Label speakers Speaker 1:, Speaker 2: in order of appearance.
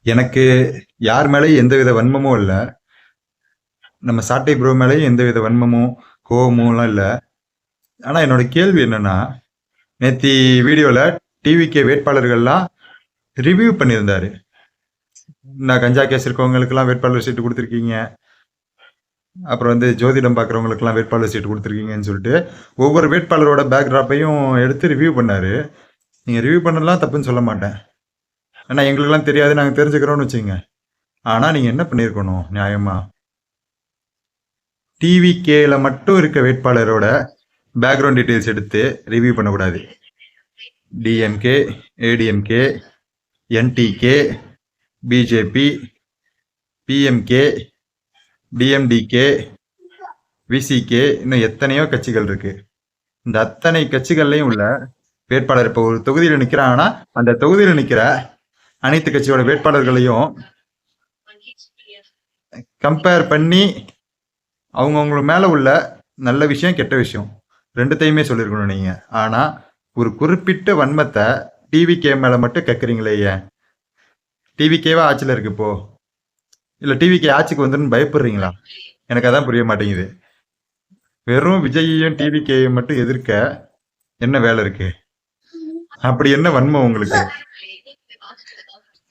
Speaker 1: எனக்கு யார் மேலேயும் எந்தவித வன்மமும் இல்ல. நம்ம சாட்டை ப்ரோ மேலேயும் எந்தவித வன்மமும், கோவமும்லாம் இல்ல. ஆனா என்னோட கேள்வி என்னன்னா, நேத்தி வீடியோல டிவிகே வேட்பாளர்கள்லாம் ரிவ்யூ பண்ணியிருந்தாரு. நான் கஞ்சா கேஸ் இருக்கவங்களுக்கெல்லாம் வேட்பாளர் சீட்டு கொடுத்துருக்கீங்க. அப்புறம் வந்து ஜோதிடம் பார்க்குறவங்களுக்கெல்லாம் வேட்பாளர் சீட்டு கொடுத்துருக்கீங்கன்னு சொல்லிட்டு ஒவ்வொரு வேட்பாளரோட பேக்ராப்பையும் எடுத்து ரிவ்யூ பண்ணாரு. நீங்கள் ரிவ்யூ பண்ணலாம் தப்புன்னு சொல்ல மாட்டேன். ஏன்னா எங்களுக்கெல்லாம் தெரியாது, நாங்கள் தெரிஞ்சுக்கிறோம்னு வச்சுங்க. ஆனால் நீங்கள் என்ன பண்ணியிருக்கணும் நியாயமா? டிவிகேல மட்டும் இருக்க வேட்பாளரோட பேக்ரவுண்ட் டீட்டெயில்ஸ் எடுத்து ரிவ்யூ பண்ணக்கூடாது. DMK, ADMK, NTK, BJP, PMK, DMDK, VCK, இன்னும் எத்தனையோ கட்சிகள் இருக்கு. இந்த அத்தனை கட்சிகள்லையும் உள்ள வேட்பாளர் இப்போ ஒரு தொகுதியில் நிற்கிறாங்கன்னா அந்த தொகுதியில் நிற்கிற அனைத்து கட்சியோட வேட்பாளர்களையும் கம்பேர் பண்ணி அவங்கவுங்க மேலே உள்ள நல்ல விஷயம் கெட்ட விஷயம் ரெண்டுத்தையுமே சொல்லியிருக்கணும் நீங்கள். ஆனால் ஒரு குறிப்பிட்ட வன்மத்தை டிவிகே மேலே மட்டும் கேட்குறீங்களே ஏன்? டிவிகேவா ஆட்சியில் இருக்கு இப்போ? இல்லை டிவிகே ஆட்சிக்கு வந்துன்னு பயப்படுறீங்களா? எனக்கு அதான் புரிய மாட்டேங்குது. வெறும் விஜயையும் டிவிகேயும் மட்டும் எதிர்க்க என்ன வேலை இருக்கு? அப்படி என்ன வன்மம் உங்களுக்கு?